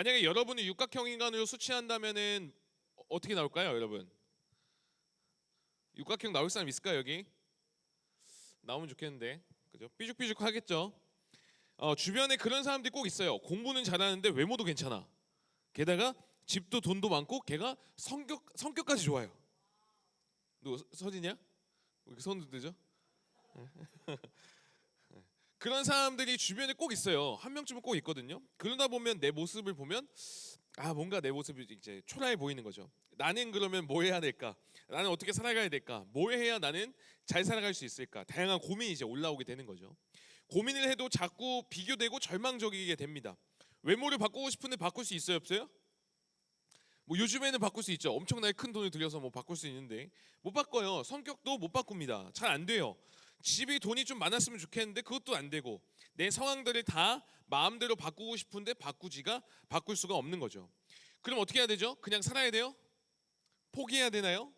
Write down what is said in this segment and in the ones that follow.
만약에 여러분이 육각형 인간으로 수치한다면은 어떻게 나올까요, 여러분? 육각형 나올 사람 있을까요, 여기? 나오면 좋겠는데, 그죠? 삐죽삐죽 하겠죠. 주변에 그런 사람들이 꼭 있어요. 공부는 잘하는데 외모도 괜찮아. 게다가 집도 돈도 많고, 걔가 성격까지 좋아요. 너 서진이야? 왜 이렇게 손 들죠? 그런 사람들이 주변에 꼭 있어요. 한 명쯤은 꼭 있거든요. 그러다 보면 내 모습을 보면 뭔가 내 모습이 이제 초라해 보이는 거죠. 나는 그러면 뭐 해야 될까? 나는 어떻게 살아가야 될까? 뭐 해야 나는 잘 살아갈 수 있을까? 다양한 고민이 이제 올라오게 되는 거죠. 고민을 해도 자꾸 비교되고 절망적이게 됩니다. 외모를 바꾸고 싶은데 바꿀 수 있어요, 없어요? 뭐 요즘에는 바꿀 수 있죠. 엄청나게 큰 돈을 들여서 뭐 바꿀 수 있는데 못 바꿔요. 성격도 못 바꿉니다. 잘 안 돼요. 집이 돈이 좀 많았으면 좋겠는데 그것도 안 되고 내 상황들을 다 마음대로 바꾸고 싶은데 바꿀 수가 없는 거죠. 그럼 어떻게 해야 되죠? 그냥 살아야 돼요? 포기해야 되나요?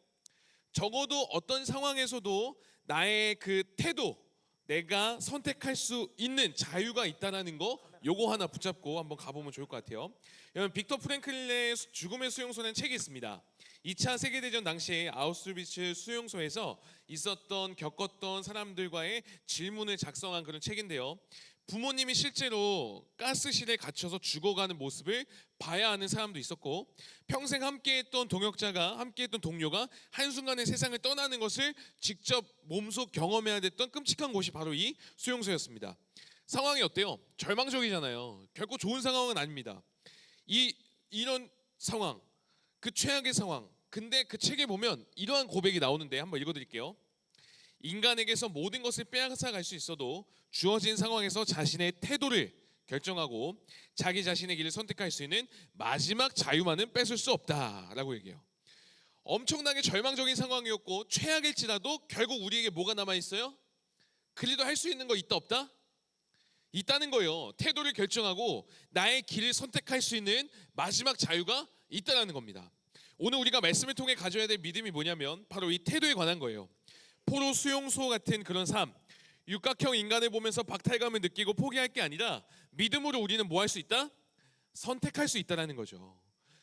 적어도 어떤 상황에서도 나의 그 태도, 내가 선택할 수 있는 자유가 있다라는 거, 요거 하나 붙잡고 한번 가보면 좋을 것 같아요. 여러분, 빅터 프랭클린의 죽음의 수용소라는 책이 있습니다. 2차 세계대전 당시에 아우슈비츠 수용소에서 겪었던 사람들과의 질문을 작성한 그런 책인데요. 부모님이 실제로 가스실에 갇혀서 죽어가는 모습을 봐야 하는 사람도 있었고, 평생 함께했던 동료가 한순간에 세상을 떠나는 것을 직접 몸소 경험해야 됐던 끔찍한 곳이 바로 이 수용소였습니다. 상황이 어때요? 절망적이잖아요. 결코 좋은 상황은 아닙니다. 이런 상황, 그 최악의 상황. 근데 그 책에 보면 이러한 고백이 나오는데 한번 읽어드릴게요. 인간에게서 모든 것을 빼앗아갈 수 있어도 주어진 상황에서 자신의 태도를 결정하고 자기 자신의 길을 선택할 수 있는 마지막 자유만은 뺏을 수 없다라고 얘기해요. 엄청나게 절망적인 상황이었고 최악일지라도 결국 우리에게 뭐가 남아있어요? 그래도 할 수 있는 거 있다 없다? 있다는 거예요. 태도를 결정하고 나의 길을 선택할 수 있는 마지막 자유가 있다는 겁니다. 오늘 우리가 말씀을 통해 가져야 될 믿음이 뭐냐면 바로 이 태도에 관한 거예요. 포로 수용소 같은 그런 삶, 육각형 인간을 보면서 박탈감을 느끼고 포기할 게 아니라 믿음으로 우리는 뭐 할 수 있다? 선택할 수 있다는 거죠.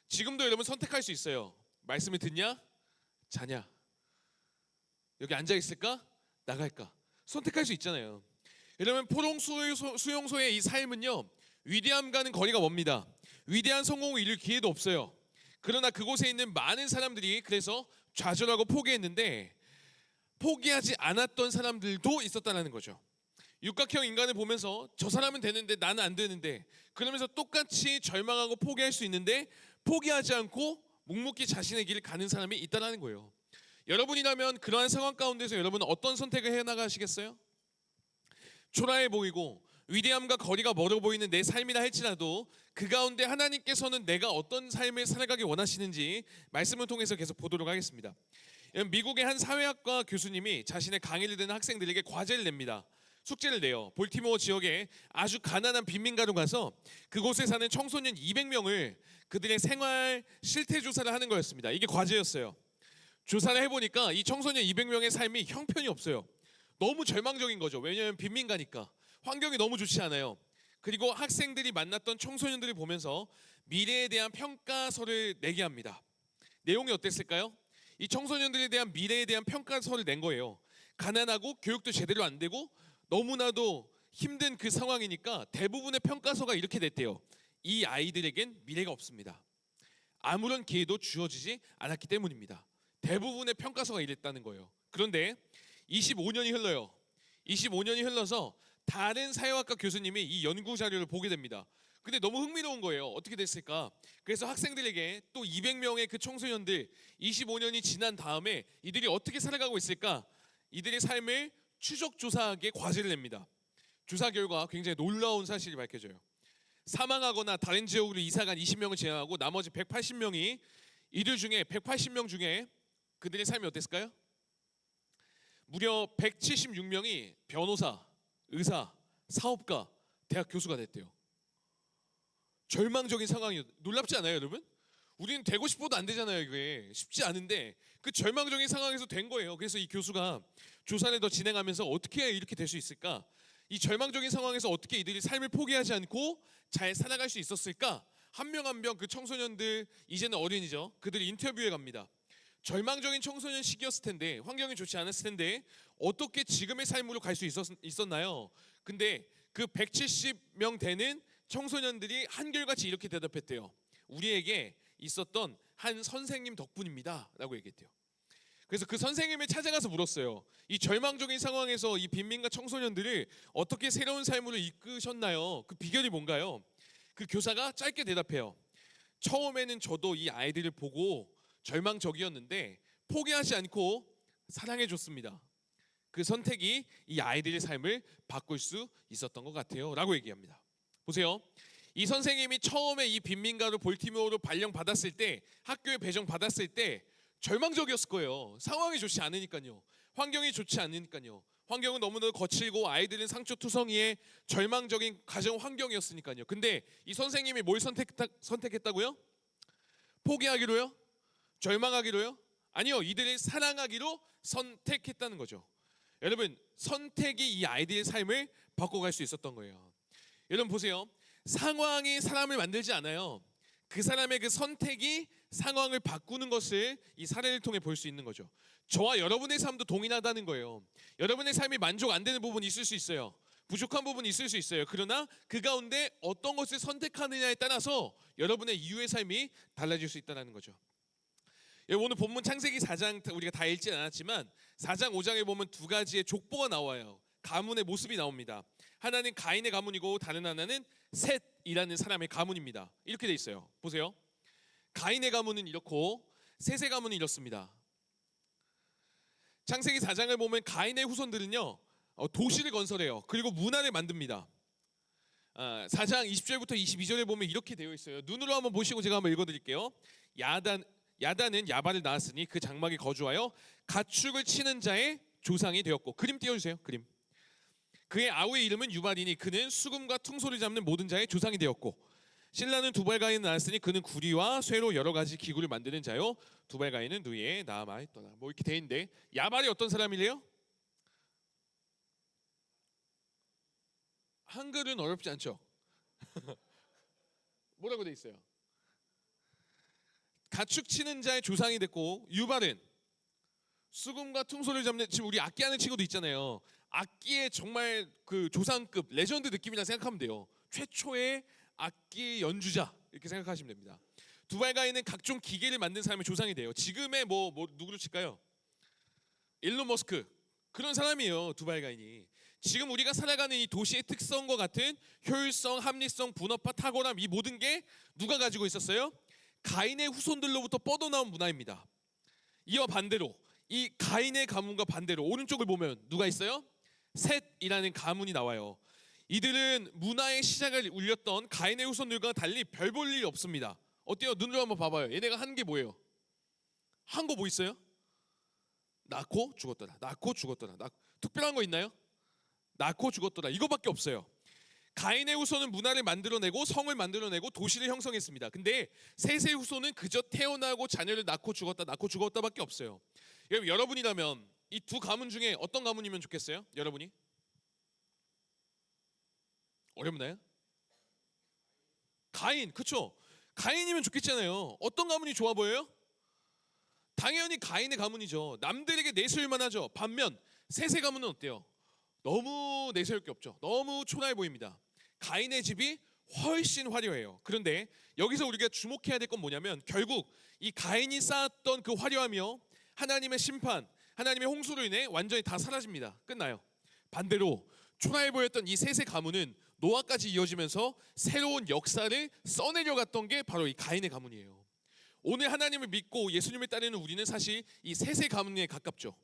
지금도 여러분 선택할 수 있어요. 말씀을 듣냐? 자냐? 여기 앉아 있을까? 나갈까? 선택할 수 있잖아요. 여러분, 포로 수용소의 이 삶은요, 위대함과는 거리가 멉니다. 위대한 성공을 이룰 기회도 없어요. 그러나 그곳에 있는 많은 사람들이 그래서 좌절하고 포기했는데 포기하지 않았던 사람들도 있었다는 거죠. 육각형 인간을 보면서 저 사람은 되는데 나는 안 되는데, 그러면서 똑같이 절망하고 포기할 수 있는데 포기하지 않고 묵묵히 자신의 길을 가는 사람이 있다는 거예요. 여러분이라면 그러한 상황 가운데서 여러분은 어떤 선택을 해나가시겠어요? 초라해 보이고 위대함과 거리가 멀어 보이는 내 삶이라 할지라도 그 가운데 하나님께서는 내가 어떤 삶을 살아가기 원하시는지 말씀을 통해서 계속 보도록 하겠습니다. 미국의 한 사회학과 교수님이 자신의 강의를 듣는 학생들에게 과제를 냅니다. 숙제를 내요. 볼티모어 지역에 아주 가난한 빈민가로 가서 그곳에 사는 청소년 200명을 그들의 생활 실태 조사를 하는 거였습니다. 이게 과제였어요. 조사를 해보니까 이 청소년 200명의 삶이 형편이 없어요. 너무 절망적인 거죠. 왜냐하면 빈민가니까 환경이 너무 좋지 않아요. 그리고 학생들이 만났던 청소년들을 보면서 미래에 대한 평가서를 내게 합니다. 내용이 어땠을까요? 이 청소년들에 대한 미래에 대한 평가서를 낸 거예요. 가난하고 교육도 제대로 안 되고 너무나도 힘든 그 상황이니까 대부분의 평가서가 이렇게 됐대요. 이 아이들에겐 미래가 없습니다. 아무런 기회도 주어지지 않았기 때문입니다. 대부분의 평가서가 이랬다는 거예요. 그런데 25년이 흘러요. 25년이 흘러서 다른 사회학과 교수님이 이 연구 자료를 보게 됩니다. 근데 너무 흥미로운 거예요. 어떻게 됐을까? 그래서 학생들에게 또 200명의 그 청소년들 25년이 지난 다음에 이들이 어떻게 살아가고 있을까? 이들의 삶을 추적 조사하기에 과제를 냅니다. 조사 결과 굉장히 놀라운 사실이 밝혀져요. 사망하거나 다른 지역으로 이사간 20명을 제외하고 나머지 180명이 이들 중에 180명 중에 그들의 삶이 어땠을까요? 무려 176명이 변호사, 의사, 사업가, 대학 교수가 됐대요. 절망적인 상황이 놀랍지 않아요, 여러분? 우리는 되고 싶어도 안 되잖아요. 이게 쉽지 않은데 그 절망적인 상황에서 된 거예요. 그래서 이 교수가 조사를 더 진행하면서 어떻게 해야 이렇게 될 수 있을까? 이 절망적인 상황에서 어떻게 이들이 삶을 포기하지 않고 잘 살아갈 수 있었을까? 한 명 한 명 그 청소년들 이제는 어린이죠. 그들이 인터뷰에 갑니다. 절망적인 청소년 시기였을 텐데 환경이 좋지 않았을 텐데 어떻게 지금의 삶으로 갈 수 있었나요? 근데 그 170명 되는 청소년들이 한결같이 이렇게 대답했대요. 우리에게 있었던 한 선생님 덕분입니다 라고 얘기했대요. 그래서 그 선생님을 찾아가서 물었어요. 이 절망적인 상황에서 이 빈민가 청소년들을 어떻게 새로운 삶으로 이끄셨나요? 그 비결이 뭔가요? 그 교사가 짧게 대답해요. 처음에는 저도 이 아이들을 보고 절망적이었는데 포기하지 않고 사랑해줬습니다. 그 선택이 이 아이들의 삶을 바꿀 수 있었던 것 같아요 라고 얘기합니다. 보세요. 이 선생님이 처음에 이 빈민가로 볼티모어로 발령받았을 때, 학교에 배정받았을 때 절망적이었을 거예요. 상황이 좋지 않으니까요. 환경이 좋지 않으니까요. 환경은 너무나도 거칠고 아이들은 상처투성이의 절망적인 가정 환경이었으니까요. 근데 이 선생님이 뭘 선택했다고요? 포기하기로요? 절망하기로요? 아니요. 이들을 사랑하기로 선택했다는 거죠. 여러분, 선택이 이 아이들의 삶을 바꿔갈 수 있었던 거예요. 여러분 보세요. 상황이 사람을 만들지 않아요. 그 사람의 그 선택이 상황을 바꾸는 것을 이 사례를 통해 볼 수 있는 거죠. 저와 여러분의 삶도 동일하다는 거예요. 여러분의 삶이 만족 안 되는 부분이 있을 수 있어요. 부족한 부분이 있을 수 있어요. 그러나 그 가운데 어떤 것을 선택하느냐에 따라서 여러분의 이후의 삶이 달라질 수 있다는 거죠. 오늘 본문 창세기 4장 우리가 다 읽지 않았지만 4장 5장에 보면 두 가지의 족보가 나와요. 가문의 모습이 나옵니다. 하나는 가인의 가문이고 다른 하나는 셋이라는 사람의 가문입니다. 이렇게 돼 있어요. 보세요. 가인의 가문은 이렇고 셋의 가문은 이렇습니다. 창세기 4장을 보면 가인의 후손들은요 도시를 건설해요. 그리고 문화를 만듭니다. 4장 20절부터 22절에 보면 이렇게 되어 있어요. 눈으로 한번 보시고 제가 한번 읽어드릴게요. 야단은 야발을 낳았으니 그 장막에 거주하여 가축을 치는 자의 조상이 되었고, 그림 띄워주세요. 그림. 그의 아우의 이름은 유발이니 그는 수금과 퉁소를 잡는 모든 자의 조상이 되었고, 실라는 두발가인을 낳았으니 그는 구리와 쇠로 여러 가지 기구를 만드는 자요, 두발가인은 누이에 남아있더라. 뭐 이렇게 돼 있는데, 야발이 어떤 사람이래요? 한글은 어렵지 않죠? 뭐라고 돼 있어요? 가축 치는 자의 조상이 됐고, 유발은 수금과 퉁소를 잡는, 지금 우리 악기하는 친구도 있잖아요. 악기의 정말 그 조상급 레전드 느낌이라 생각하면 돼요. 최초의 악기 연주자 이렇게 생각하시면 됩니다. 두발가인은 각종 기계를 만든 사람의 조상이 돼요. 지금의 뭐 누구를 칠까요? 일론 머스크 그런 사람이에요. 두발가인이. 지금 우리가 살아가는 이 도시의 특성과 같은 효율성, 합리성, 분업화, 탁월함, 이 모든 게 누가 가지고 있었어요? 가인의 후손들로부터 뻗어나온 문화입니다. 이와 반대로 이 가인의 가문과 반대로 오른쪽을 보면 누가 있어요? 셋이라는 가문이 나와요. 이들은 문화의 시작을 울렸던 가인의 후손들과 달리 별 볼 일이 없습니다. 어때요? 눈으로 한번 봐봐요. 얘네가 한 게 뭐예요? 한 거 뭐 있어요? 낳고 죽었더라. 낳고 죽었더라. 특별한 거 있나요? 낳고 죽었더라. 이거밖에 없어요. 가인의 후손은 문화를 만들어내고 성을 만들어내고 도시를 형성했습니다. 근데 셋의 후손은 그저 태어나고 자녀를 낳고 죽었다밖에 없어요. 여러분이라면 이 두 가문 중에 어떤 가문이면 좋겠어요? 여러분이? 어렵나요? 가인, 그쵸? 가인이면 좋겠잖아요. 어떤 가문이 좋아 보여요? 당연히 가인의 가문이죠. 남들에게 내세울만 하죠. 반면 셋의 가문은 어때요? 너무 내세울 게 없죠. 너무 초라해 보입니다. 가인의 집이 훨씬 화려해요. 그런데 여기서 우리가 주목해야 될 건 뭐냐면 결국 이 가인이 쌓았던 그 화려함이요, 하나님의 심판, 하나님의 홍수로 인해 완전히 다 사라집니다. 끝나요. 반대로 초라해 보였던 이 셋의 가문은 노아까지 이어지면서 새로운 역사를 써내려갔던 게 바로 이 가인의 가문이에요. 오늘 하나님을 믿고 예수님을 따르는 우리는 사실 이 셋의 가문에 가깝죠.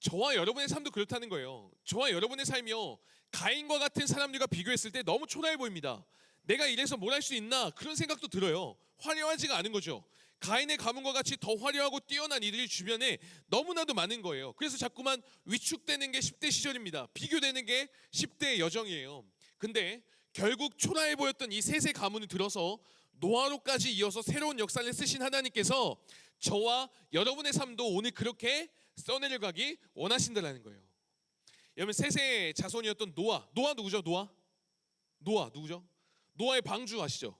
저와 여러분의 삶도 그렇다는 거예요. 저와 여러분의 삶이요, 가인과 같은 사람들과 비교했을 때 너무 초라해 보입니다. 내가 이래서 뭘 할 수 있나 그런 생각도 들어요. 화려하지가 않은 거죠. 가인의 가문과 같이 더 화려하고 뛰어난 이들이 주변에 너무나도 많은 거예요. 그래서 자꾸만 위축되는 게 10대 시절입니다. 비교되는 게 10대의 여정이에요. 근데 결국 초라해 보였던 이 셋의 가문을 들어서 노아로까지 이어서 새로운 역사를 쓰신 하나님께서 저와 여러분의 삶도 오늘 그렇게 써내려가기 원하신다는 거예요. 여러분, 셋의 자손이었던 노아 누구죠? 노아 누구죠? 노아의 방주 아시죠?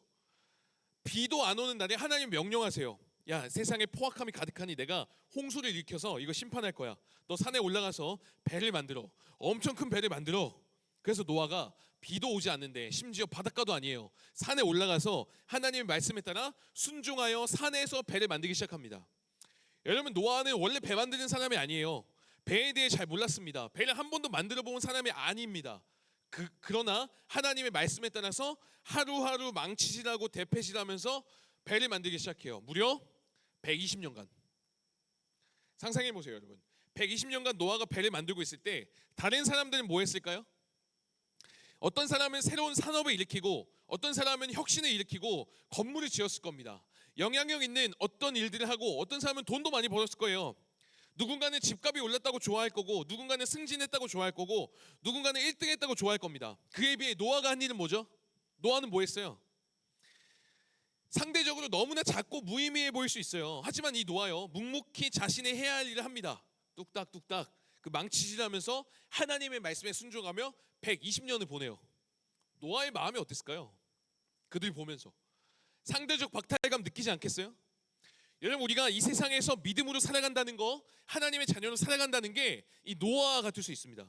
비도 안 오는 날에 하나님 명령하세요. 야, 세상에 포악함이 가득하니 내가 홍수를 일으켜서 이거 심판할 거야. 너 산에 올라가서 배를 만들어. 엄청 큰 배를 만들어. 그래서 노아가 비도 오지 않는데, 심지어 바닷가도 아니에요, 산에 올라가서 하나님의 말씀에 따라 순종하여 산에서 배를 만들기 시작합니다. 여러분, 노아는 원래 배 만드는 사람이 아니에요. 배에 대해 잘 몰랐습니다. 배를 한 번도 만들어 본 사람이 아닙니다. 그러나 하나님의 말씀에 따라서 하루하루 망치질하고 대패질하면서 배를 만들기 시작해요. 무려 120년간. 상상해 보세요, 여러분. 120년간 노아가 배를 만들고 있을 때 다른 사람들은 뭐 했을까요? 어떤 사람은 새로운 산업을 일으키고, 어떤 사람은 혁신을 일으키고 건물을 지었을 겁니다. 영향력 있는 어떤 일들을 하고, 어떤 사람은 돈도 많이 벌었을 거예요. 누군가는 집값이 올랐다고 좋아할 거고, 누군가는 승진했다고 좋아할 거고, 누군가는 1등 했다고 좋아할 겁니다. 그에 비해 노아가 한 일은 뭐죠? 노아는 뭐 했어요? 상대적으로 너무나 작고 무의미해 보일 수 있어요. 하지만 이 노아요, 묵묵히 자신의 해야 할 일을 합니다. 뚝딱뚝딱 그 망치질하면서 하나님의 말씀에 순종하며 120년을 보내요. 노아의 마음이 어땠을까요? 그들 보면서 상대적 박탈감 느끼지 않겠어요? 여러분, 우리가 이 세상에서 믿음으로 살아간다는 거, 하나님의 자녀로 살아간다는 게 이 노아와 같을 수 있습니다.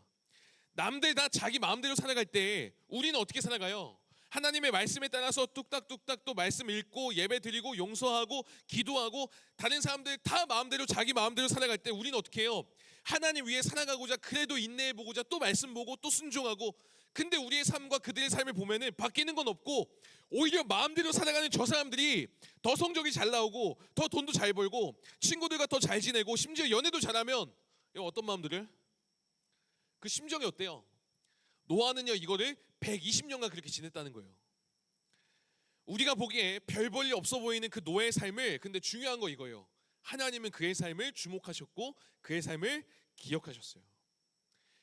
남들 다 자기 마음대로 살아갈 때 우리는 어떻게 살아가요? 하나님의 말씀에 따라서 뚝딱뚝딱 또 말씀 읽고 예배 드리고 용서하고 기도하고, 다른 사람들 다 마음대로 자기 마음대로 살아갈 때 우리는 어떻게 해요? 하나님 위해 살아가고자 그래도 인내해보고자 또 말씀 보고 또 순종하고, 근데 우리의 삶과 그들의 삶을 보면은 바뀌는 건 없고, 오히려 마음대로 살아가는 저 사람들이 더 성적이 잘 나오고 더 돈도 잘 벌고 친구들과 더 잘 지내고 심지어 연애도 잘하면, 어떤 마음들을? 그 심정이 어때요? 노아는요, 이거를 120년간 그렇게 지냈다는 거예요. 우리가 보기에 별 볼 일 없어 보이는 그 노아의 삶을, 근데 중요한 거 이거예요. 하나님은 그의 삶을 주목하셨고 그의 삶을 기억하셨어요.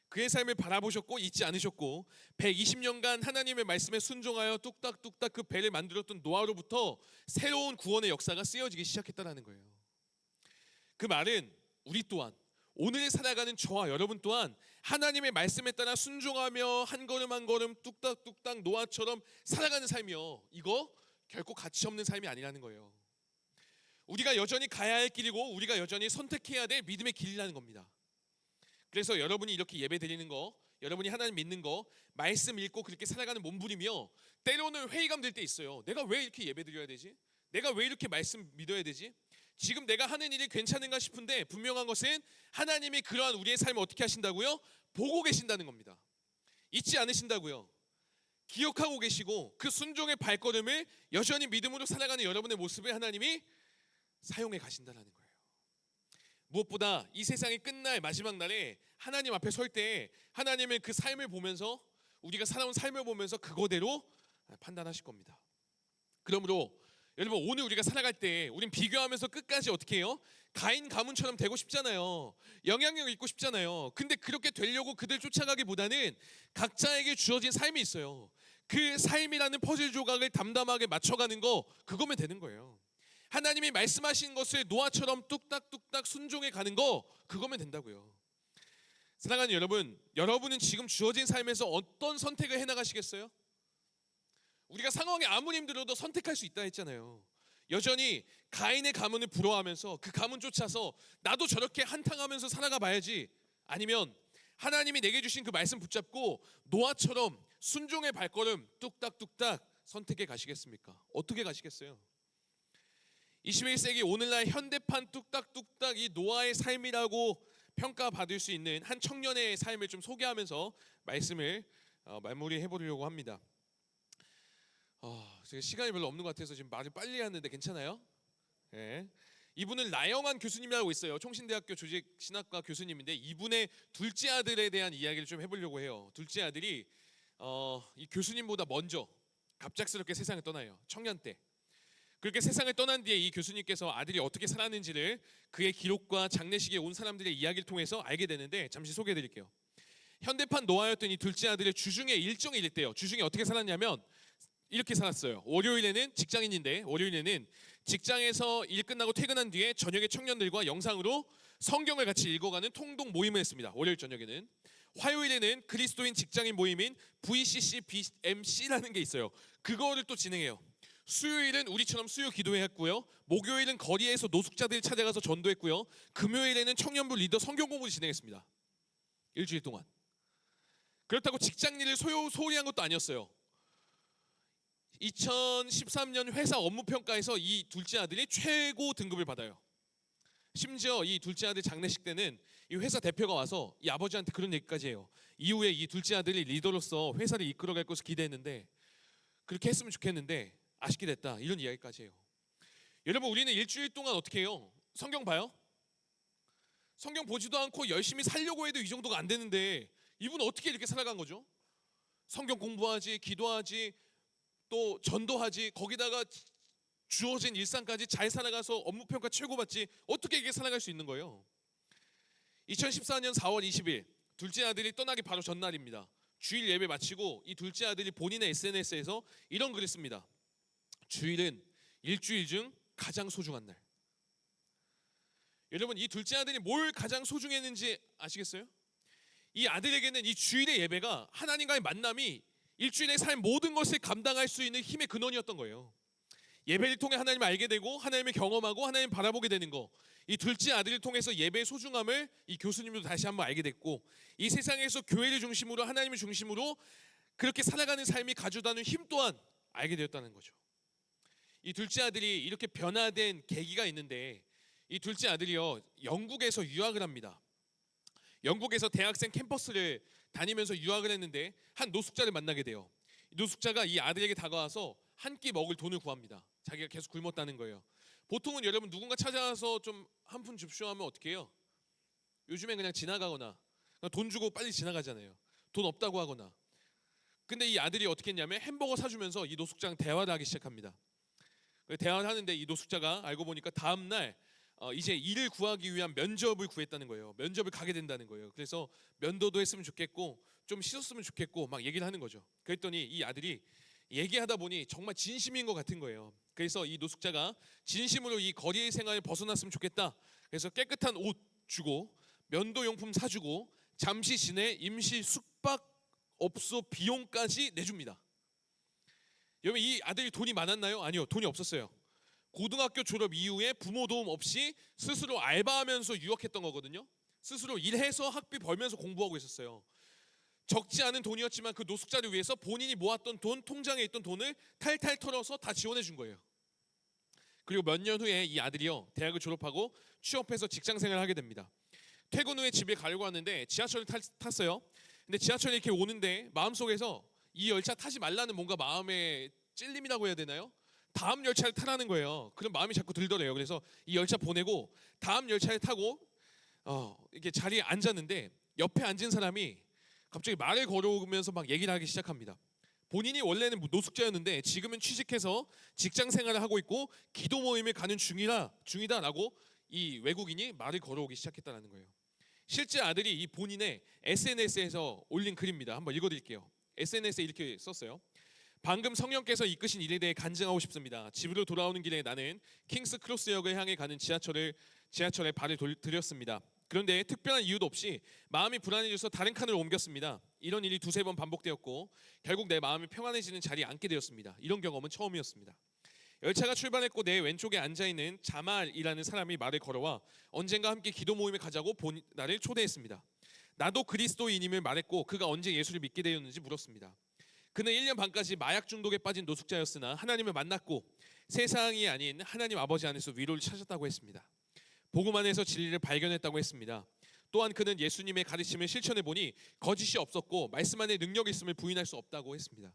그의 삶을 바라보셨고 잊지 않으셨고, 120년간 하나님의 말씀에 순종하여 뚝딱뚝딱 그 배를 만들었던 노아로부터 새로운 구원의 역사가 쓰여지기 시작했다는 거예요. 그 말은 우리 또한, 오늘 살아가는 저와 여러분 또한 하나님의 말씀에 따라 순종하며 한 걸음 한 걸음 뚝딱뚝딱 노아처럼 살아가는 삶이요, 이거 결코 가치 없는 삶이 아니라는 거예요. 우리가 여전히 가야 할 길이고, 우리가 여전히 선택해야 될 믿음의 길이라는 겁니다. 그래서 여러분이 이렇게 예배 드리는 거, 여러분이 하나님 믿는 거, 말씀 읽고 그렇게 살아가는 몸부림이요, 때로는 회의감 들 때 있어요. 내가 왜 이렇게 예배 드려야 되지? 내가 왜 이렇게 말씀 믿어야 되지? 지금 내가 하는 일이 괜찮은가 싶은데, 분명한 것은 하나님이 그러한 우리의 삶을 어떻게 하신다고요? 보고 계신다는 겁니다. 잊지 않으신다고요. 기억하고 계시고 그 순종의 발걸음을 여전히 믿음으로 살아가는 여러분의 모습을 하나님이 사용해 가신다는 거예요. 무엇보다 이 세상이 끝날 마지막 날에 하나님 앞에 설 때 하나님은 그 삶을 보면서, 우리가 살아온 삶을 보면서 그거대로 판단하실 겁니다. 그러므로 여러분, 오늘 우리가 살아갈 때 우린 비교하면서 끝까지 어떻게 해요? 가인 가문처럼 되고 싶잖아요. 영향력 있고 싶잖아요. 근데 그렇게 되려고 그들 쫓아가기보다는 각자에게 주어진 삶이 있어요. 그 삶이라는 퍼즐 조각을 담담하게 맞춰가는 거, 그거면 되는 거예요. 하나님이 말씀하신 것을 노아처럼 뚝딱뚝딱 순종해 가는 거, 그거면 된다고요. 사랑하는 여러분, 여러분은 지금 주어진 삶에서 어떤 선택을 해나가시겠어요? 우리가 상황이 아무리 힘들어도 선택할 수 있다 했잖아요. 여전히 가인의 가문을 부러워하면서 그 가문 쫓아서 나도 저렇게 한탕하면서 살아가 봐야지, 아니면 하나님이 내게 주신 그 말씀 붙잡고 노아처럼 순종의 발걸음 뚝딱뚝딱 선택해 가시겠습니까? 어떻게 가시겠어요? 21세기 오늘날 현대판 뚝딱뚝딱 이 노아의 삶이라고 평가받을 수 있는 한 청년의 삶을 좀 소개하면서 말씀을 마무리해 보려고 합니다. 제가 시간이 별로 없는 것 같아서 지금 말을 빨리 하는데 괜찮아요? 네. 이분은 라영한 교수님이라고 있어요. 총신대학교 조직신학과 교수님인데, 이분의 둘째 아들에 대한 이야기를 좀 해보려고 해요. 둘째 아들이 이 교수님보다 먼저 갑작스럽게 세상을 떠나요. 청년 때. 그렇게 세상을 떠난 뒤에 이 교수님께서 아들이 어떻게 살았는지를 그의 기록과 장례식에 온 사람들의 이야기를 통해서 알게 되는데, 잠시 소개해 드릴게요. 현대판 노아였던 이 둘째 아들의 주중에 일정이 이랬대요. 주중에 어떻게 살았냐면 이렇게 살았어요. 월요일에는 직장인인데, 월요일에는 직장에서 일 끝나고 퇴근한 뒤에 저녁에 청년들과 영상으로 성경을 같이 읽어가는 통독 모임을 했습니다. 월요일 저녁에는. 화요일에는 그리스도인 직장인 모임인 VCC BMC라는 게 있어요. 그거를 또 진행해요. 수요일은 우리처럼 수요 기도회했고요. 목요일은 거리에서 노숙자들 찾아가서 전도했고요. 금요일에는 청년부 리더 성경 공부 진행했습니다. 일주일 동안. 그렇다고 직장 일을 소홀히 한 것도 아니었어요. 2013년 회사 업무 평가에서 이 둘째 아들이 최고 등급을 받아요. 심지어 이 둘째 아들 장례식 때는 이 회사 대표가 와서 이 아버지한테 그런 얘기까지 해요. 이후에 이 둘째 아들이 리더로서 회사를 이끌어갈 것을 기대했는데 그렇게 했으면 좋겠는데 아쉽게 됐다. 이런 이야기까지 해요. 여러분, 우리는 일주일 동안 어떻게 해요? 성경 봐요? 성경 보지도 않고 열심히 살려고 해도 이 정도가 안 되는데 이분은 어떻게 이렇게 살아간 거죠? 성경 공부하지, 기도하지, 또 전도하지, 거기다가 주어진 일상까지 잘 살아가서 업무평가 최고 받지, 어떻게 이게 살아갈 수 있는 거예요? 2014년 4월 20일 둘째 아들이 떠나기 바로 전날입니다. 주일 예배 마치고 이 둘째 아들이 본인의 SNS에서 이런 글을 씁니다. 주일은 일주일 중 가장 소중한 날. 여러분, 이 둘째 아들이 뭘 가장 소중했는지 아시겠어요? 이 아들에게는 이 주일의 예배가 하나님과의 만남이 일주일의 삶 모든 것을 감당할 수 있는 힘의 근원이었던 거예요. 예배를 통해 하나님을 알게 되고 하나님을 경험하고 하나님을 바라보게 되는 거, 이 둘째 아들을 통해서 예배의 소중함을 이 교수님도 다시 한번 알게 됐고, 이 세상에서 교회를 중심으로 하나님을 중심으로 그렇게 살아가는 삶이 가져다는 힘 또한 알게 되었다는 거죠. 이 둘째 아들이 이렇게 변화된 계기가 있는데, 이 둘째 아들이요 영국에서 유학을 합니다. 영국에서 대학생 캠퍼스를 다니면서 유학을 했는데 한 노숙자를 만나게 돼요. 이 노숙자가 이 아들에게 다가와서 한 끼 먹을 돈을 구합니다. 자기가 계속 굶었다는 거예요. 보통은 여러분 누군가 찾아와서 좀 한 푼 줍쇼 하면 어떻게 해요? 요즘엔 그냥 지나가거나 돈 주고 빨리 지나가잖아요. 돈 없다고 하거나. 근데 이 아들이 어떻게 했냐면 햄버거 사주면서 이 노숙자랑 대화를 하기 시작합니다. 대화를 하는데 이 노숙자가 알고 보니까 다음날 이제 일을 구하기 위한 면접을 구했다는 거예요. 면접을 가게 된다는 거예요. 그래서 면도도 했으면 좋겠고 좀 씻었으면 좋겠고 막 얘기를 하는 거죠. 그랬더니 이 아들이 얘기하다 보니 정말 진심인 것 같은 거예요. 그래서 이 노숙자가 진심으로 이 거리의 생활을 벗어났으면 좋겠다. 그래서 깨끗한 옷 주고 면도 용품 사주고 잠시 지내 임시 숙박업소 비용까지 내줍니다. 여러분, 이 아들이 돈이 많았나요? 아니요, 돈이 없었어요. 고등학교 졸업 이후에 부모 도움 없이 스스로 알바하면서 유학했던 거거든요. 스스로 일해서 학비 벌면서 공부하고 있었어요. 적지 않은 돈이었지만 그 노숙자를 위해서 본인이 모았던 돈, 통장에 있던 돈을 탈탈 털어서 다 지원해 준 거예요. 그리고 몇 년 후에 이 아들이요 대학을 졸업하고 취업해서 직장 생활을 하게 됩니다. 퇴근 후에 집에 가려고 하는데 지하철을 탔어요. 근데 지하철이 이렇게 오는데 마음속에서 이 열차 타지 말라는 뭔가 마음의 찔림이라고 해야 되나요? 다음 열차를 타라는 거예요. 그런 마음이 자꾸 들더래요. 그래서 이 열차 보내고 다음 열차를 타고 이렇게 자리에 앉았는데 옆에 앉은 사람이 갑자기 말을 걸어오면서 막 얘기를 하기 시작합니다. 본인이 원래는 노숙자였는데 지금은 취직해서 직장 생활을 하고 있고 기도 모임에 가는 중이다라고 이 외국인이 말을 걸어오기 시작했다는 거예요. 실제 아들이 이 본인의 SNS에서 올린 글입니다. 한번 읽어드릴게요. SNS에 이렇게 썼어요. 방금 성령께서 이끄신 일에 대해 간증하고 싶습니다. 집으로 돌아오는 길에 나는 킹스 크로스역을 향해 가는 지하철에 발을 들였습니다. 그런데 특별한 이유도 없이 마음이 불안해져서 다른 칸으로 옮겼습니다. 이런 일이 두세 번 반복되었고 결국 내 마음이 평안해지는 자리에 앉게 되었습니다. 이런 경험은 처음이었습니다. 열차가 출발했고 내 왼쪽에 앉아있는 자말이라는 사람이 말을 걸어와 언젠가 함께 기도 모임에 가자고 나를 초대했습니다. 나도 그리스도인임을 말했고 그가 언제 예수를 믿게 되었는지 물었습니다. 그는 1년 반까지 마약 중독에 빠진 노숙자였으나 하나님을 만났고 세상이 아닌 하나님 아버지 안에서 위로를 찾았다고 했습니다. 복음 안에서 진리를 발견했다고 했습니다. 또한 그는 예수님의 가르침을 실천해 보니 거짓이 없었고 말씀 안에 능력이 있음을 부인할 수 없다고 했습니다.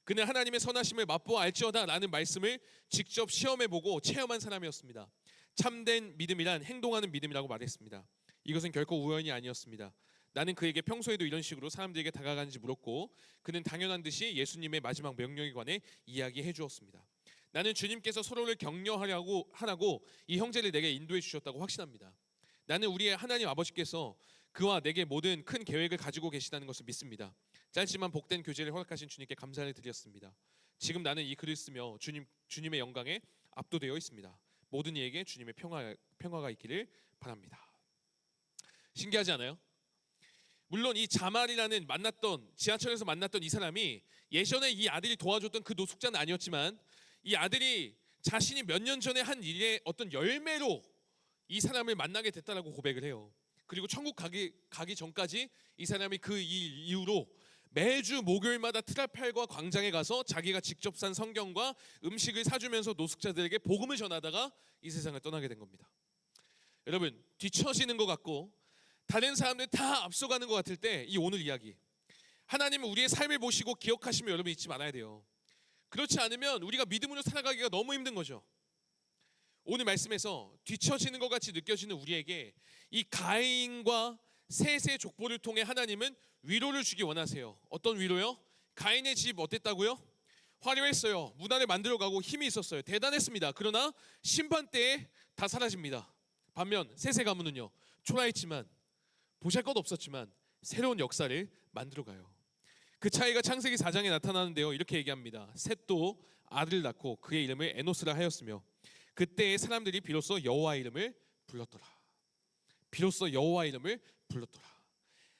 그는 하나님의 선하심을 맛보아 알지어다 라는 말씀을 직접 시험해 보고 체험한 사람이었습니다. 참된 믿음이란 행동하는 믿음이라고 말했습니다. 이것은 결코 우연이 아니었습니다. 나는 그에게 평소에도 이런 식으로 사람들에게 다가가는지 물었고 그는 당연한 듯이 예수님의 마지막 명령에 관해 이야기해 주었습니다. 나는 주님께서 서로를 격려하라고 이 형제를 내게 인도해 주셨다고 확신합니다. 나는 우리의 하나님 아버지께서 그와 내게 모든 큰 계획을 가지고 계시다는 것을 믿습니다. 짧지만 복된 교제를 허락하신 주님께 감사를 드렸습니다. 지금 나는 이 글을 쓰며 주님의 영광에 압도되어 있습니다. 모든 이에게 주님의 평화가 있기를 바랍니다. 신기하지 않아요? 물론 이 자말이라는 지하철에서 만났던 이 사람이 예전에 이 아들이 도와줬던 그 노숙자는 아니었지만 이 아들이 자신이 몇 년 전에 한 일의 어떤 열매로 이 사람을 만나게 됐다라고 고백을 해요. 그리고 천국 가기 전까지 이 사람이 그 일 이후로 매주 목요일마다 트라팔과 광장에 가서 자기가 직접 산 성경과 음식을 사주면서 노숙자들에게 복음을 전하다가 이 세상을 떠나게 된 겁니다. 여러분, 뒤처지는 것 같고 다른 사람들 다 앞서가는 것 같을 때 이 오늘 이야기, 하나님은 우리의 삶을 보시고 기억하시면 여러분 잊지 말아야 돼요. 그렇지 않으면 우리가 믿음으로 살아가기가 너무 힘든 거죠. 오늘 말씀에서 뒤처지는 것 같이 느껴지는 우리에게 이 가인과 셋의 족보를 통해 하나님은 위로를 주기 원하세요. 어떤 위로요? 가인의 집 어땠다고요? 화려했어요. 문화를 만들어가고 힘이 있었어요. 대단했습니다. 그러나 심판 때에 다 사라집니다. 반면 셋의 가문은요, 초라했지만 보잘것 없었지만 새로운 역사를 만들어가요. 그 차이가 창세기 4장에 나타나는데요, 이렇게 얘기합니다. 셋도 아들을 낳고 그의 이름을 에노스라 하였으며 그때 사람들이 비로소 여호와 이름을 불렀더라. 비로소 여호와 이름을 불렀더라.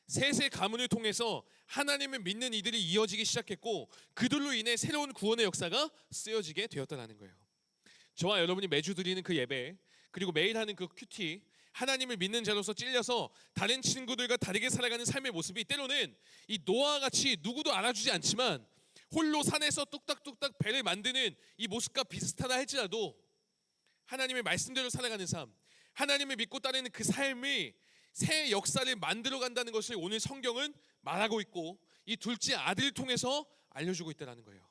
셋의 가문을 통해서 하나님을 믿는 이들이 이어지기 시작했고 그들로 인해 새로운 구원의 역사가 쓰여지게 되었다는 거예요. 저와 여러분이 매주 드리는 그 예배, 그리고 매일 하는 그 큐티, 하나님을 믿는 자로서 찔려서 다른 친구들과 다르게 살아가는 삶의 모습이 때로는 이 노아와 같이 누구도 알아주지 않지만 홀로 산에서 뚝딱뚝딱 배를 만드는 이 모습과 비슷하다 할지라도 하나님의 말씀대로 살아가는 삶, 하나님을 믿고 따르는 그 삶이 새 역사를 만들어 간다는 것을 오늘 성경은 말하고 있고 이 둘째 아들을 통해서 알려주고 있다는 거예요.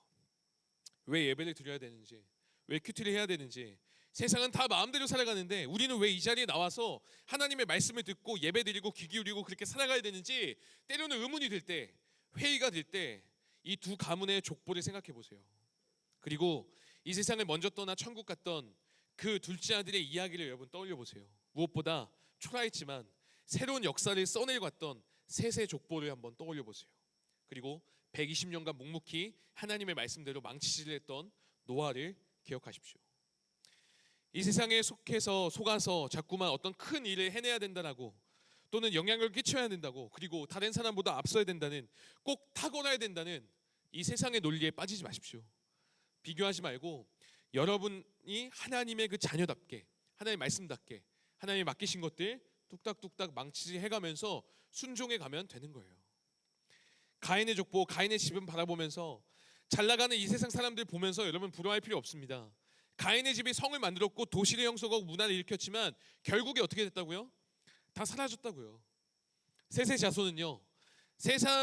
왜 예배를 드려야 되는지, 왜 큐티를 해야 되는지, 세상은 다 마음대로 살아가는데 우리는 왜 이 자리에 나와서 하나님의 말씀을 듣고 예배 드리고 귀 기울이고 그렇게 살아가야 되는지 때로는 의문이 들 때, 회의가 들 때 이 두 가문의 족보를 생각해 보세요. 그리고 이 세상을 먼저 떠나 천국 갔던 그 둘째 아들의 이야기를 여러분 떠올려 보세요. 무엇보다 초라했지만 새로운 역사를 써내고 갔던 셋의 족보를 한번 떠올려 보세요. 그리고 120년간 묵묵히 하나님의 말씀대로 망치질을 했던 노아를 기억하십시오. 이 세상에 속아서 자꾸만 어떤 큰 일을 해내야 된다라고, 또는 영향을 끼쳐야 된다고, 그리고 다른 사람보다 앞서야 된다는, 꼭 탁월해야 된다는 이 세상의 논리에 빠지지 마십시오. 비교하지 말고 여러분이 하나님의 그 자녀답게, 하나님의 말씀답게 하나님이 맡기신 것들 뚝딱뚝딱 망치질 해가면서 순종해 가면 되는 거예요. 가인의 족보, 가인의 집은 바라보면서 잘 나가는 이 세상 사람들 보면서 여러분 부러워할 필요 없습니다. 가인의 집이 성을 만들었고 도시를 형성하고 문화를 일으켰지만 결국에 어떻게 됐다고요? 다 사라졌다고요. 셋의 자손은요,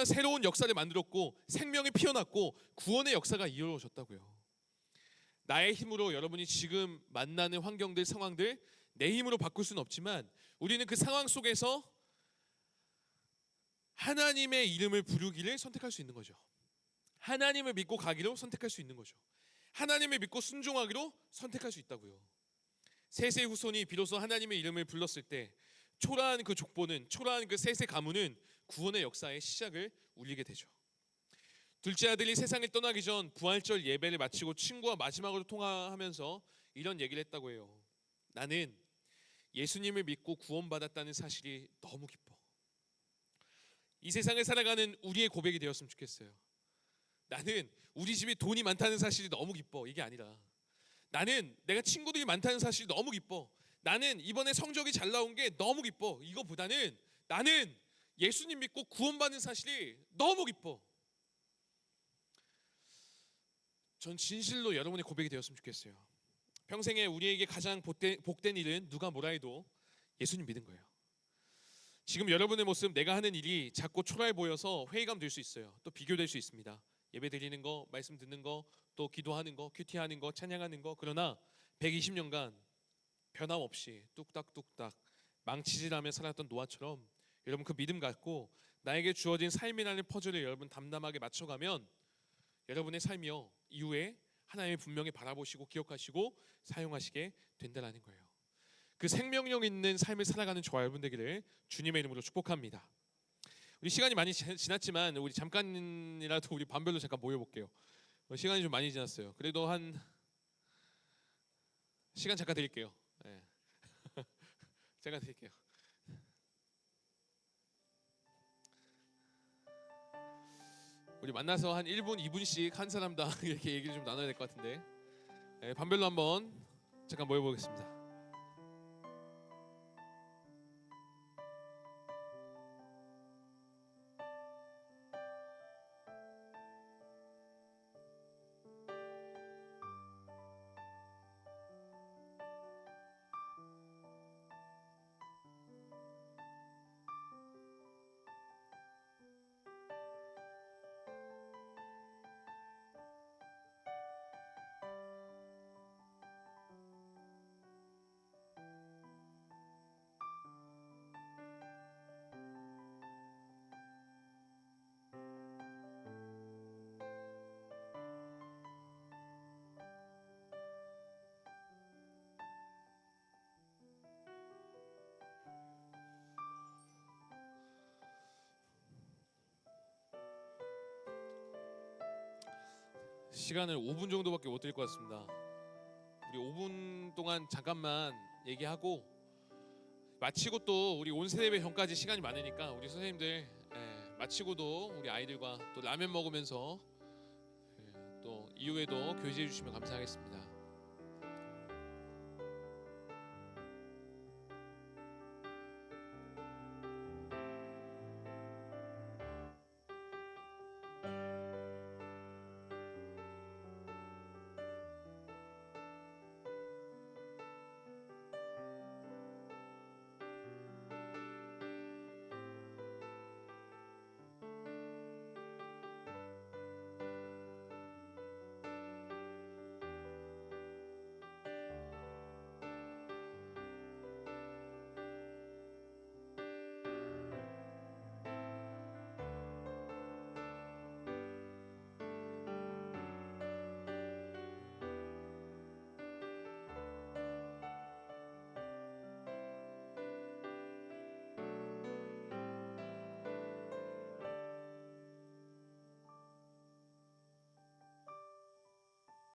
새로운 역사를 만들었고 생명이 피어났고 구원의 역사가 이루어졌다고요. 나의 힘으로 여러분이 지금 만나는 환경들, 상황들 내 힘으로 바꿀 수는 없지만 우리는 그 상황 속에서 하나님의 이름을 부르기를 선택할 수 있는 거죠. 하나님을 믿고 가기로 선택할 수 있는 거죠. 하나님을 믿고 순종하기로 선택할 수 있다고요. 셋의 후손이 비로소 하나님의 이름을 불렀을 때 초라한 그 족보는, 초라한 그 셋의 가문은 구원의 역사의 시작을 울리게 되죠. 둘째 아들이 세상을 떠나기 전 부활절 예배를 마치고 친구와 마지막으로 통화하면서 이런 얘기를 했다고 해요. 나는 예수님을 믿고 구원받았다는 사실이 너무 기뻐. 이 세상을 살아가는 우리의 고백이 되었으면 좋겠어요. 나는 우리 집이 돈이 많다는 사실이 너무 기뻐. 이게 아니라 나는 내가 친구들이 많다는 사실이 너무 기뻐. 나는 이번에 성적이 잘 나온 게 너무 기뻐. 이거보다는 나는 예수님 믿고 구원받는 사실이 너무 기뻐. 전 진실로 여러분의 고백이 되었으면 좋겠어요. 평생에 우리에게 가장 복된 일은 누가 뭐라 해도 예수님 믿은 거예요. 지금 여러분의 모습, 내가 하는 일이 작고 초라해 보여서 회의감 들 수 있어요. 또 비교될 수 있습니다. 예배 드리는 거, 말씀 듣는 거, 또 기도하는 거, 큐티하는 거, 찬양하는 거. 그러나 120년간 변함없이 뚝딱뚝딱 망치질하며 살았던 노아처럼 여러분 그 믿음 갖고 나에게 주어진 삶이라는 퍼즐을 여러분 담담하게 맞춰가면 여러분의 삶이요 이후에 하나님이 분명히 바라보시고 기억하시고 사용하시게 된다는 거예요. 그 생명력 있는 삶을 살아가는 저와 여러분 되기를 주님의 이름으로 축복합니다. 우리 시간이 많이 지났지만 우리 잠깐이라도 우리 반별로 잠깐 모여볼게요. 시간이 좀 많이 지났어요. 그래도 한 시간 잠깐 드릴게요. 네. 잠깐 드릴게요. 우리 만나서 한 1분, 2분씩 한 사람당 이렇게 얘기를 좀 나눠야 될 것 같은데 반별로 한번 잠깐 모여보겠습니다. 시간을 5분 정도밖에 못 드릴 것 같습니다. 우리 5분 동안 잠깐만 얘기하고 마치고 또 우리 온세대회 전까지 시간이 많으니까 우리 선생님들 마치고도 우리 아이들과 또 라면 먹으면서 또 이후에도 교제해 주시면 감사하겠습니다.